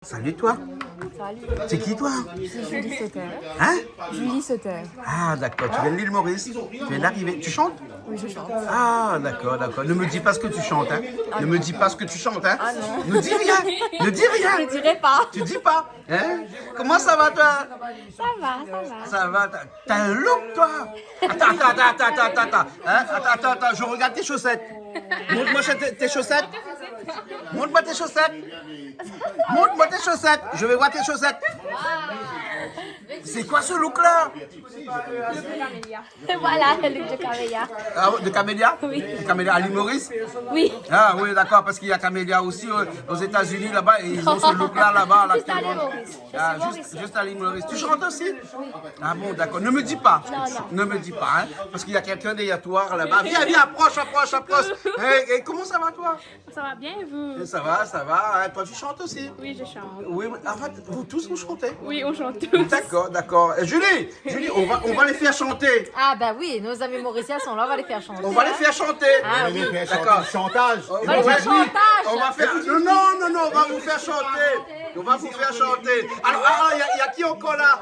Salut toi. Salut. C'est qui toi? C'est Julie Sauter. Hein? Julie Sauter. Ah d'accord, tu viens de l'île Maurice. Tu viens d'arriver. Tu chantes? Oui, je chante. Ah d'accord, d'accord. Ne me dis pas ce que tu chantes, hein. Ne me dis pas ce que tu chantes, hein. Ah non. Ne dis rien. Ne dis rien. Je dirais pas. Tu dis pas, hein? Comment ça va toi? Ça va, ça va. Ça va, t'as un look toi. Attends. Hein? Attends, je regarde tes chaussettes. Montre-moi tes chaussettes. Montre-moi tes chaussettes. Montre-moi tes chaussettes. Je vais voir tes chaussettes. C'est quoi ce look-là? Voilà, le look de Camélia. Ah, de Camélia? Oui. De Camélia à l'île Maurice? Oui. Ah oui, d'accord, parce qu'il y a Camélia aussi aux États-Unis là-bas, et ils ont ce look-là là-bas. Là, Juste à l'île Maurice. Je Ah, suis mauricienne. juste à l'île Maurice. Tu chantes aussi? Ah bon, d'accord. Ne me dis pas. Non. Ne me dis pas, hein, parce qu'il y a quelqu'un derrière toi là-bas. Viens, approche. Hey, comment ça va toi? Ça va bien, vous? Ça va. Hein, toi, tu chantes aussi? Oui, je chante. Oui, en fait, vous tous, vous chantez? Oui, on chante tous. D'accord. Julie, on va les faire chanter. Ah bah oui, nos amis mauriciens sont là, on va les faire chanter. On va les faire chanter. Ah oui. D'accord. Chantage. On va les faire chantage. On va faire. Non, on va vous faire chanter. On va vous faire chanter. Alors, il y a qui encore là?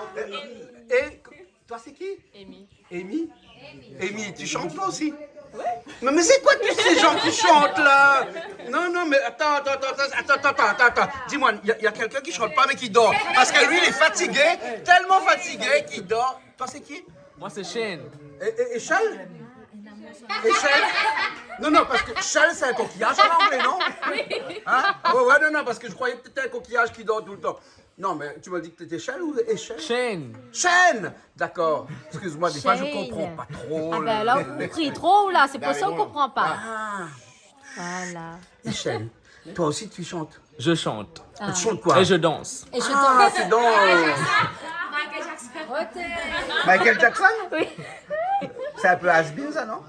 Et toi, c'est qui? Amy. Amy, tu chantes toi aussi? Oui. Mais c'est quoi tous ces gens qui chantent là? Non, mais attends. Dis-moi, il y a quelqu'un qui chante pas mais qui dort. Parce que lui, il est fatigué, tellement fatigué qu'il dort. Toi, c'est qui? Moi, c'est Shane. Et Charles? Et Charles? Non, parce que Charles, c'est un coquillage en anglais, non? Hein? Ouais, non, parce que je croyais que t'étais un coquillage qui dort tout le temps. Non, mais tu m'as dit que t'étais Charles ou Échelle? Shane. D'accord. Excuse-moi, des fois, je Shane. comprends pas trop. Ah ben là, vous criez trop là, c'est pour ça qu'on comprend pas. Ah, Voilà. Échelle. Toi aussi, tu chantes. Je chante. Tu chantes quoi? Et je danse. Et je Ah, danse. c'est donc... Michael Jackson? Oui. C'est un peu has-been, ça, non?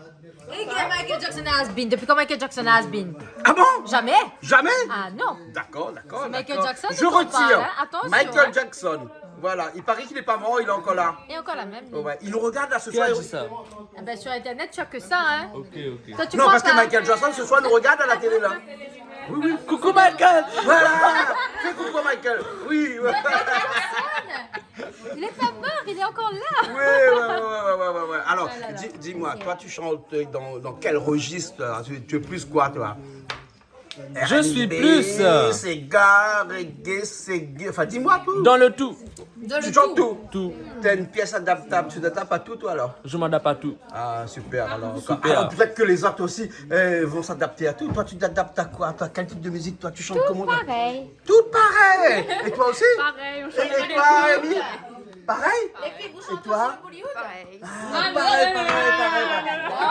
Et que Michael Jackson has been. Depuis quand Michael Jackson has been? Ah bon? Jamais. Jamais? Ah non. D'accord. Michael Jackson, Je ne compte retire. pas, hein. Attention, Michael hein. Jackson. Voilà, il paraît qu'il n'est pas mort, il est encore là. Et encore la même. Oh, ouais. Il nous regarde là ce Qui soir. a dit ça? Ah ben sur internet, tu as que ça, hein. Ok. Toi, tu Non, crois parce que pas? Michael Jackson ce soir nous regarde à la télé là. Coucou, Michael! Voilà. Fais coucou Michael. Oui. Ouais. Il est pas mort, il est encore là. Ouais. Alors, dis-moi, toi tu chantes dans quel registre là? Tu es plus quoi toi? Je suis R&B, plus Sega, reggae, enfin dis-moi tout. dans le tout. Tu chantes tout. Tout. T'as une pièce adaptable, tu t'adaptes à tout toi alors? Je m'adapte à tout. Ah super alors. Super. Alors peut-être que les autres aussi vont s'adapter à tout. Toi tu t'adaptes à quoi? Toi quel type de musique toi tu chantes comment? Pareil. Tout pareil. Et toi aussi? Pareil, on chante Et les toi, deux. Amy? Pareil? Et toi? Pareil. Ah, pareil.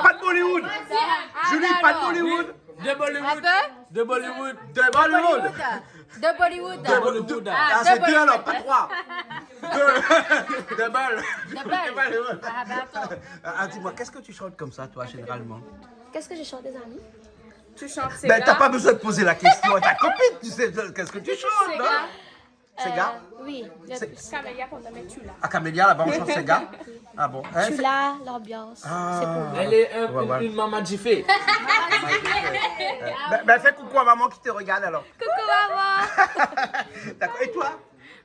Pas de Bollywood. Julie, pas de Bollywood. De Un Bollywood. peu De Bollywood. De Bollywood. de Bollywood. De Bollywood. Ah, de c'est deux Bollywood. alors, pas trois. De balles. De Bollywood. Ah ben attends. Ah, dis-moi, qu'est-ce que tu chantes comme ça, toi, généralement? Qu'est-ce que j'ai chanté, des amis? Tu chantes Sega. Ben, t'as pas besoin de poser la question à ta copine, tu sais qu'est-ce que tu chantes, non? Sega? Oui. Camélia pour te mettre tu là. À Camélia, là-bas, on chante Sega? Ah bon? Hein? Je suis là, l'ambiance. C'est pour moi. Elle est Ouais. une maman jiffée. Ben, fais coucou à maman qui te regarde, alors. Coucou maman. D'accord, et toi?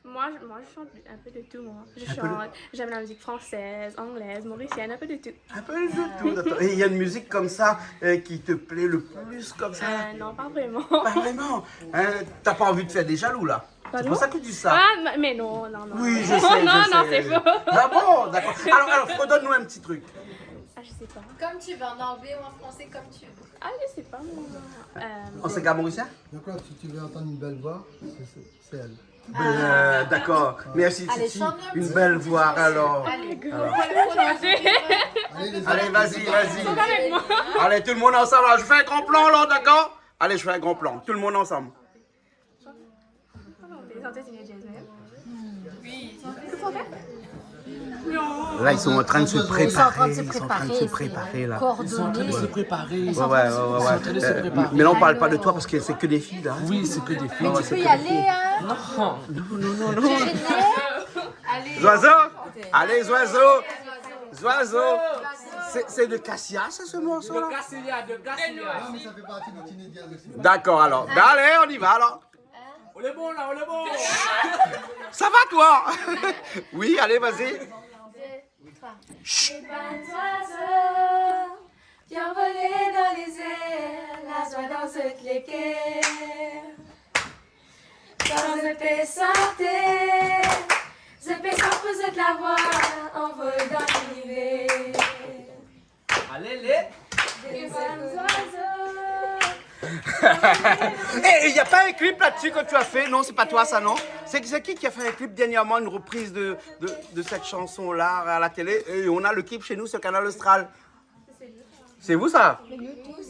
Moi, je chante un peu de tout, moi. Je chante, j'aime la musique française, anglaise, mauricienne, un peu de tout. Un peu de tout, d'accord. Et il y a une musique comme ça qui te plaît le plus, comme ça? Non, pas vraiment. Pas vraiment. Hein, t'as pas envie de faire des jaloux, là? C'est Pardon? pour ça que tu dis ça. Ah, mais non. Oui, je sais. Non, je non, sais. c'est faux. Ah bon, d'accord. Alors, redonne-nous un petit truc. Ah, je sais pas. Comme tu veux, en anglais ou en français, comme tu veux. Ah, je sais pas, moi. On s'est mauricien? D'accord, si tu veux entendre une belle voix, c'est elle. D'accord. Merci, Allez, Titi. chante-nous un Une petit belle voix, alors. Allez, les Allez, vas-y. Avec moi. Allez, tout le monde ensemble. Alors, je fais un grand plan, là, d'accord? Allez, je fais un grand plan. Tout le monde ensemble. Là, ils sont en train de se préparer. Ils sont en train de se Ils sont en train de se préparer, là. Coordonner. Se préparer. Ouais. Mais là, on parle pas de toi parce que c'est que des filles, là. Oui, c'est que des filles. Tu peux y aller, hein. Non. Zoiseau? Allez, Zoiseau. C'est de Cassia, ça, ce morceau-là? Gassilia, de Gassilia. Mais ça fait partie du Tunisien aussi. D'accord, alors. Ben, allez, on y va, alors. On est bon là, on est bon. Ça va toi? Oui, allez, vas-y. Les bonnes oiseaux qui ont volé dans les airs, la joie dans toutes les quais. Quand je peux chanter, je peux sans de la voix, on vole dans l'univers. Allez, les. Les bonnes oiseaux. Eh, il n'y a pas un clip là-dessus que tu as fait? Non, c'est pas toi ça, non? C'est qui a fait un clip dernièrement, une reprise de cette chanson-là à la télé? Et on a le clip chez nous sur Canal Austral. C'est vous ça?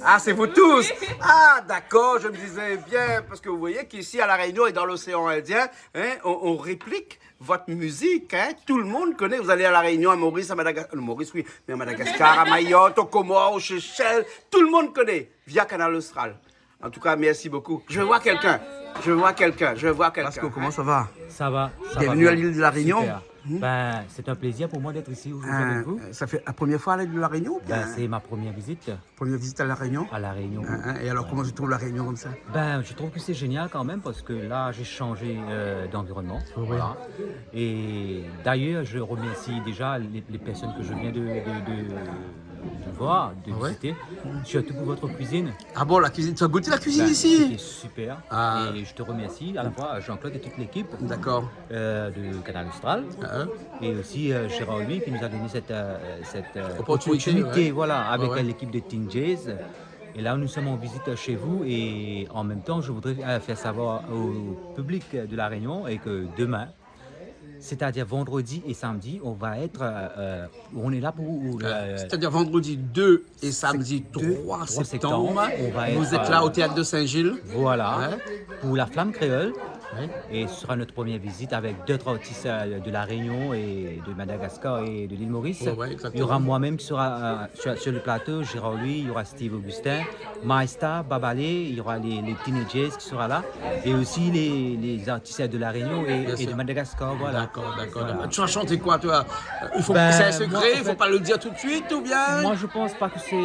Ah, c'est vous tous? Ah, d'accord, je me disais bien, parce que vous voyez qu'ici à La Réunion et dans l'océan Indien, hein, on réplique votre musique, hein? Tout le monde connaît. Vous allez à La Réunion, à Maurice, à Madagascar, Maurice oui, mais à Madagascar, à Mayotte, aux Comores, aux Seychelles, tout le monde connaît via Canal Austral. En tout cas, merci beaucoup. Je vois quelqu'un. Pasco, comment ça va? Ça va. Bienvenue à l'île de La Réunion. Super. Ben, c'est un plaisir pour moi d'être ici aujourd'hui avec vous. Ça fait la première fois à l'île de La Réunion? Ben, c'est ma première visite Première visite à La Réunion? à La Réunion. Et alors, comment tu trouves La Réunion comme ça? Ben, je trouve que c'est génial quand même parce que là, j'ai changé d'environnement. Voilà. Et d'ailleurs, je remercie déjà les personnes que je viens de voir, de visiter, surtout pour votre cuisine. Ah bon, la cuisine, tu as goûté la cuisine Ben, ici? C'était super. Ah. Et je te remercie à la fois Jean-Claude et toute l'équipe D'accord. de Canal Austral. Et aussi Gérard lui qui nous a donné cette Opportunité, ouais. voilà, avec Ouais. l'équipe de Teen Jays. Et là, nous sommes en visite chez vous et en même temps, je voudrais faire savoir au public de La Réunion et que demain, c'est-à-dire vendredi et samedi, on va être, on est là pour... C'est-à-dire vendredi 2 et samedi 3 septembre. on va Vous être, êtes là au théâtre de Saint-Gilles. voilà, Ouais. pour la Flamme Créole. Ouais. Et ce sera notre première visite avec d'autres artistes de La Réunion et de Madagascar et de l'île Maurice. Ouais, exactement. Il y aura moi-même qui sera sur le plateau, Gérard Louis, il y aura Steve Augustin, Maïsta, Babalé, il y aura les Teenagers qui seront là. Et aussi les artistes de La Réunion et sûr. de Madagascar. Voilà. D'accord. Voilà. Tu vas chanter quoi, toi? Ben, C'est un secret, moi, en il ne faut fait- pas le dire tout de suite ou bien? Moi, je pense pas que c'est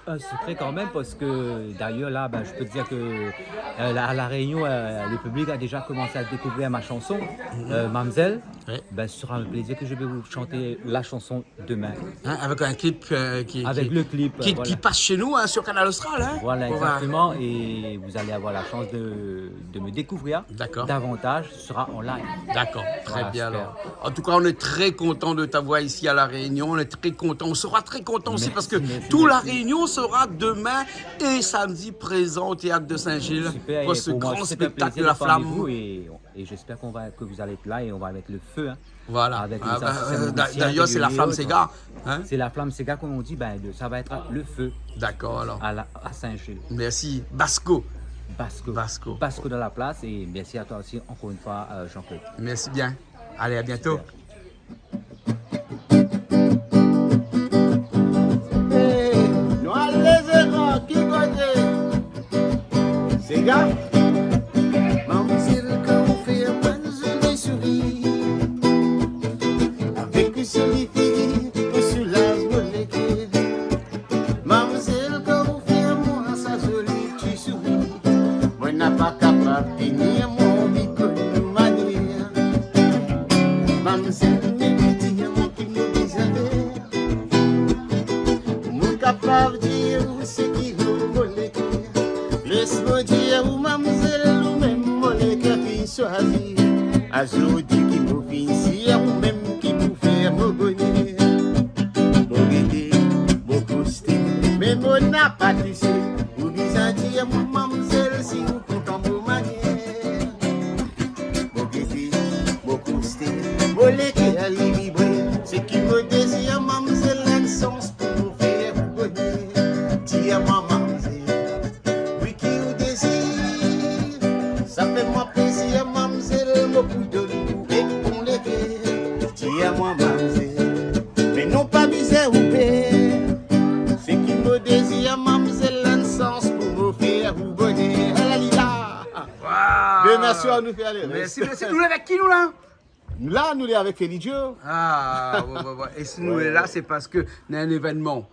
un secret quand même, parce que d'ailleurs, là, ben, je peux te dire que à La Réunion, le public a déjà commencé à découvrir ma chanson, Mamzelle. Ouais. Ben, ce sera un plaisir que je vais vous chanter la chanson demain. Hein, avec un clip Avec le clip. qui voilà. passe chez nous, hein, sur Canal Austral. Hein? Voilà, On va- exactement. Et vous allez avoir la chance de me découvrir D'accord. davantage. Ce sera en live. D'accord, très Voilà, bien super. alors. En tout cas, on est très content de t'avoir ici à La Réunion. On est très content. On sera très content aussi Merci, parce que merci, tout La merci. Réunion sera demain et samedi présent au théâtre de Saint-Gilles Super. pour Et ce pour moi, grand c'est un spectacle de plaisir la d'être parmi flamme. vous et j'espère que vous allez être là et on va mettre le feu. Hein. Voilà. Avec les Ah, artistes musiciens, D'ailleurs, c'est la réguliers flamme autres. Sega. Hein? C'est la flamme Sega, comme on dit, ben, ça va être le feu D'accord alors. à Saint-Gilles. Merci. Basco. Basco dans la place et merci à toi aussi, encore une fois, Jean-Claude. Merci bien. Allez, à bientôt. Nous allons les erreurs qui côté. C'est gars. Mademoiselle, quand on fait un man, je les souris. Avec une jolie fille, on soulage mon légué. Mademoiselle, quand on fait un moi, ça jolie, tu souris. Moi, n'a pas capable de tenir mon micro de manière. Mademoiselle, me dit mon qui me désavait. Mon capable de dire ce qui vous voulez. Laisse-moi dire où mademoiselle ou même mon qui choisir. Aujourd'hui qui vous finit ou même qui vous fait me bonner. Mon guédé, mon cousté, mais mon n'a pas touché. Ou bien dire mon mademoiselle si vous comptez vos manières. Mon guédé, mon cousté, mon légué à vibrer. Ce qui me désire mademoiselle a un sens pour vous faire bonner. Dis-moi mademoiselle, oui qui vous désire. Ça fait moi plaisir mademoiselle, mon coup de loup et pour lever. Dis-moi mademoiselle, mais non pas misère ou paix. Ce qui me désire mademoiselle a un sens pour me faire vous bonner. Alalila. Bien, merci à nous faire les Merci. Nous, avec qui, nous, là? Là, nous sommes avec Felidio. Ah, ouais. Et si nous est là, c'est parce que y a un événement.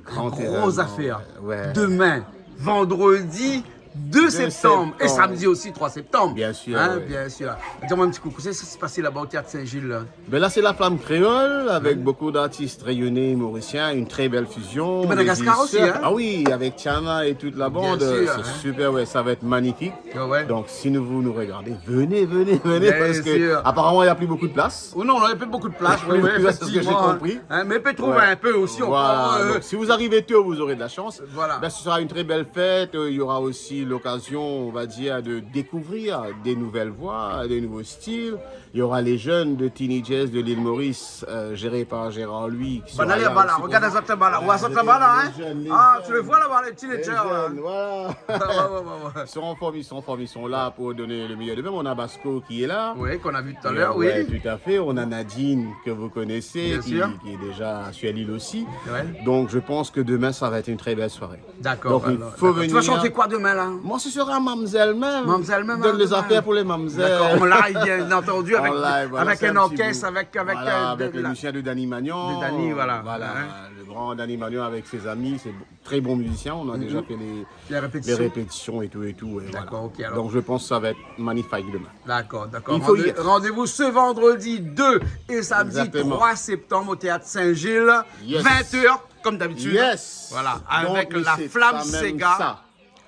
Grosse affaire. ouais. Demain, vendredi 2 septembre. Et samedi aussi, 3 septembre. Bien sûr, Hein, oui. bien sûr. Dis-moi un petit coup, qu'est-ce qui s'est passé là-bas au théâtre Saint-Gilles là? Ben là, c'est la flamme créole avec beaucoup d'artistes rayonnés mauriciens, une très belle fusion. Et Madagascar Les aussi, Sœurs- hein? Ah oui, avec Tiana et toute la bande. sûr, C'est hein. super, ouais, ça va être magnifique. Ouais. Donc, si vous nous regardez, venez, Bien parce que sûr. apparemment, il n'y a plus beaucoup de place. Oh non, on avait pas beaucoup de place, oui, Oui, oui, c'est ce que j'ai effectivement, hein. compris. Hein, mais peut trouver Ouais. un peu aussi. Voilà. On prend, Donc, si vous arrivez tôt, vous aurez de la chance. Voilà. Ben, ce sera une très belle fête. Il y aura aussi l'occasion, on va dire, de découvrir des nouvelles voix, des nouveaux styles. Il y aura les jeunes de Tiny Jazz de l'île Maurice, gérés par Gérard Louis. qui Bah, sera allez, là bah, là, aussi regarde pour- les autres là-bas, là. Ouais, les autres là-bas, là, hein. Les jeunes, les Ah, jeunes. tu les vois là-bas, les Les teenagers, jeunes, là. voilà. Ouais. Ils sont en forme, ils sont là pour donner le meilleur de même. On a Basco qui est là. Oui, qu'on a vu tout à l'heure, oui. Ouais, tout à fait. On a Nadine que vous connaissez, Bien sûr. qui est déjà sur l'île aussi. Ouais. Donc je pense que demain ça va être une très belle soirée. D'accord. Donc il alors, faut d'accord. venir. Tu vas chanter quoi demain, là? Moi ce sera Mamzelle même. Mamzelle même, Donne hein, les demain. affaires pour les Mamzelles. D'accord, on live, bien entendu, avec, En live, voilà, avec c'est un petit orchestre, bout. avec, Voilà, de avec le la- musicien de Danny Magnon. De Danny, voilà. Voilà, Hein. le grand Danny Magnon avec ses amis, c'est très bon musicien. On a déjà fait Les les répétitions. répétitions et tout. Et voilà. D'accord, ok, alors. Donc je pense que ça va être magnifique demain. D'accord. Il faut y être. Rendez-vous ce vendredi 2 et samedi Exactement. 3 septembre au théâtre Saint-Gilles, Yes. 20h, comme d'habitude. Yes. Voilà, Donc, avec oui, la c'est Flamme ça même, Sega, ça.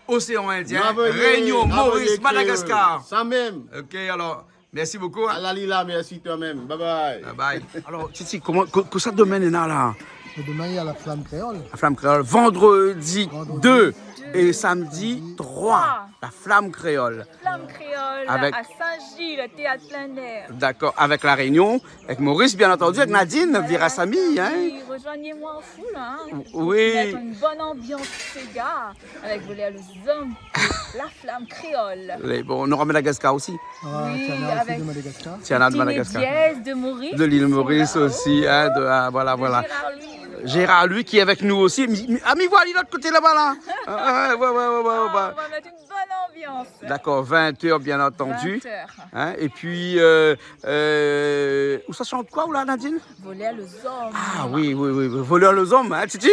Océan Indien, Merveilleux, Réunion, Maurice, merveilleux, Madagascar. Ça même. Ok, alors, merci beaucoup. Hein. Alalila, merci toi-même. Bye bye. Bye bye. Alors, Titi, comment que ça demain, Nena, là? Et demain, il y a la flamme créole. La Flamme Créole, vendredi 2 et samedi 3, la Flamme Créole. Flamme créole Avec- à Saint-Gilles, le théâtre plein air. D'accord, avec la Réunion, avec Maurice, bien entendu, avec Nadine, Virasamy, hein? Oui, rejoignez-moi en foule. Hein. Oui. Mettre une bonne ambiance Sega avec voler les hommes, la flamme créole. Bon, on aura Madagascar aussi. Ah, Oui, Tiana aussi avec- de Madagascar. Tiana de Tiny Madagascar. Jazz de Maurice. De l'île qui sont Maurice là. aussi, hein, voilà. Gérard Louis. Gérard, lui, qui est avec nous aussi. Ah, mais voilà, il est de l'autre côté là-bas, là. Ouais. Ah, on va mettre une bonne ambiance. D'accord, 20h, bien entendu. 20h. Hein, et puis, où ça chante quoi, ou là, Nadine? Voler les hommes. Ah oui, voleur les hommes, hein, Titi?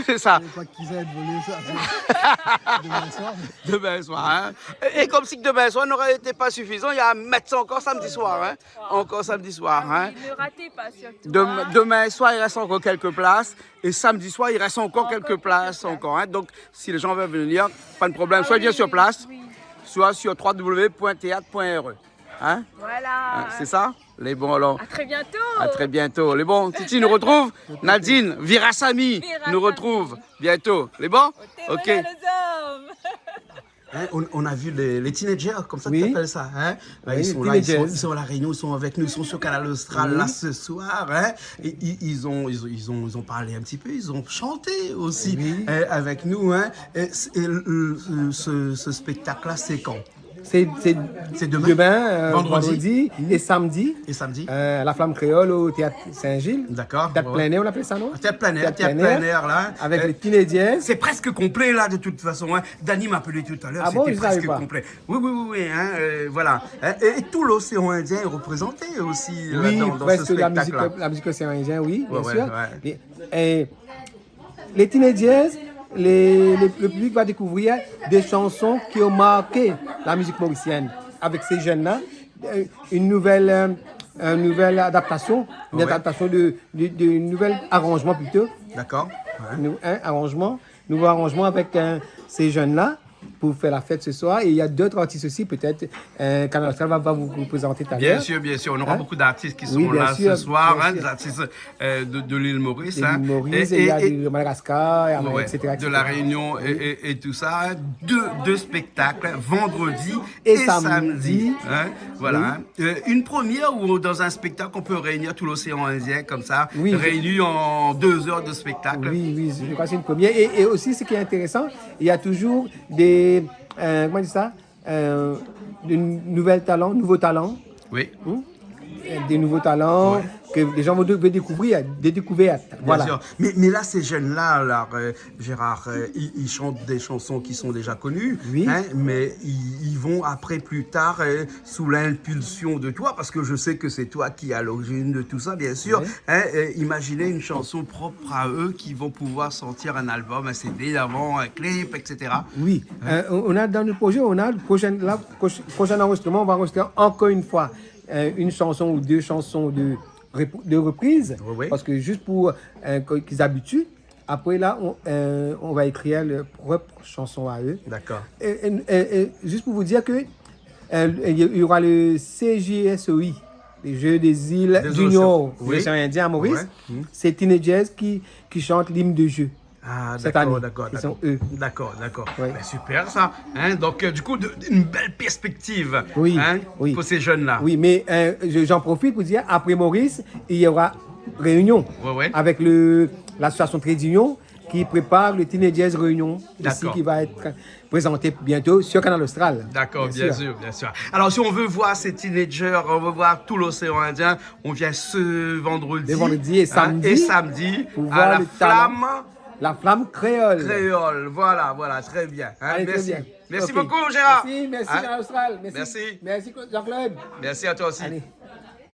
C'est ça, Je ne sais pas qui ça a volé ça. Demain soir. demain soir. Hein. Et comme si que demain soir n'aurait été pas suffisant, il y a à mettre ça encore samedi soir. Hein. Encore samedi soir. Hein. Ne ratez pas surtout. Demain soir, il reste encore quelques places. Et samedi soir, il reste encore quelques places. Encore, hein. Donc, si les gens veulent venir, pas de problème. Soit bien sur place, Oui. soit sur www.theatre.re. Hein. Voilà. C'est ça? Les bons alors. À très bientôt. À très bientôt. Les bons, Titi nous retrouve. Nadine, Virasamy nous retrouve bientôt. Les bons? Ok. Ok. Les hommes. Hein, on a vu les teenagers, comme ça Oui. tu appelles ça. Hein? Bah, Oui, ils sont les là, teenagers. ils sont à La Réunion, ils sont avec nous, ils sont sur Canal Austral là ce soir. Hein? Et ils ont parlé un petit peu, ils ont chanté aussi Oui. avec nous. Hein? Et ce spectacle-là, c'est quand? C'est C'est demain? vendredi et samedi. Et samedi? La Flamme créole au théâtre Saint-Gilles. D'accord. Théâtre plein air, on appelle ça, non? Théâtre plein air, Théâtre plein air là. Avec les teenagers. C'est presque complet là de toute façon. Hein. Danny m'a appelé tout à l'heure, Ah bon, c'était je savais presque pas. complet. Oui, hein, voilà. Hein, et tout l'océan Indien est représenté aussi Oui, dans ce presque la spectacle-là. musique océan Indien, oui, bien Ouais, sûr. ouais. Et les teenagers, le public va découvrir des chansons qui ont marqué la musique mauricienne. Avec ces jeunes-là, une nouvelle adaptation, une Ouais. adaptation de nouvel arrangement plutôt. D'accord. Ouais. Nouveau arrangement avec ces jeunes-là pour faire la fête ce soir. Et il y a d'autres artistes aussi, peut-être. Canal Austral va vous présenter tout à l'heure. Bien sûr. On aura Hein? beaucoup d'artistes qui sont Oui, bien là sûr, ce soir, bien hein, sûr. des artistes de l'île Maurice. Et Hein. du Maurice, et il y a du Madagascar, Ouais, etc. de la Réunion et tout ça. Deux spectacles, vendredi Et et samedi. samedi. Hein, voilà. Une première où dans un spectacle on peut réunir tout l'océan Indien comme ça, Oui. réuni en 2 heures de spectacle. Oui, je crois que c'est une première. Et aussi, ce qui est intéressant, il y a toujours des, comment on dit ça, de nouveaux talents, Oui. des nouveaux talents que les gens vont découvrir, des découvertes. Bien Voilà. sûr. Mais là, ces jeunes-là, alors, Gérard, ils chantent des chansons qui sont déjà connues, Oui. hein, mais ils vont après, plus tard, sous l'impulsion de toi, parce que je sais que c'est toi qui as l'origine de tout ça, bien sûr. Oui. Hein, imaginer une chanson propre à eux qui vont pouvoir sortir un album, un CD avant, un clip, etc. Oui, on a dans le projet, on a le prochain enregistrement, on va enregistrer encore une fois une chanson ou deux chansons de reprise, Oui. parce que juste pour qu'ils habituent. Après là, on va écrire leur propre chanson à eux. D'accord. Et juste pour vous dire que il y aura le CJSOI, les Jeux des îles Des du océans. Nord, Oui. l'océan Indien à Maurice. Ouais. C'est Teenagers qui chantent l'hymne de jeu. Ah, Cette d'accord, année. d'accord, Ils sont d'accord. eux. D'accord. Ouais. Ben, super ça. Hein? Donc, du coup, une belle perspective Oui, hein, oui. pour ces jeunes-là. Oui, mais j'en profite pour dire, après Maurice, il y aura réunion Ouais. avec l'association Trade Union qui prépare le Teenagers Réunion ici D'accord. qui va être présenté bientôt sur Canal Austral. D'accord, bien sûr. Alors, si on veut voir ces teenagers, on veut voir tout l'océan Indien, on vient ce vendredi. Le vendredi et samedi. Et samedi, Pour à voir la le talent. Flamme La flamme créole. créole. Voilà, très bien. Hein, Allez, très merci. bien. Merci Ok. beaucoup, Gérard. Merci Hein? Canal Austral. Merci. Merci Jean-Claude. Merci à toi aussi. Allez.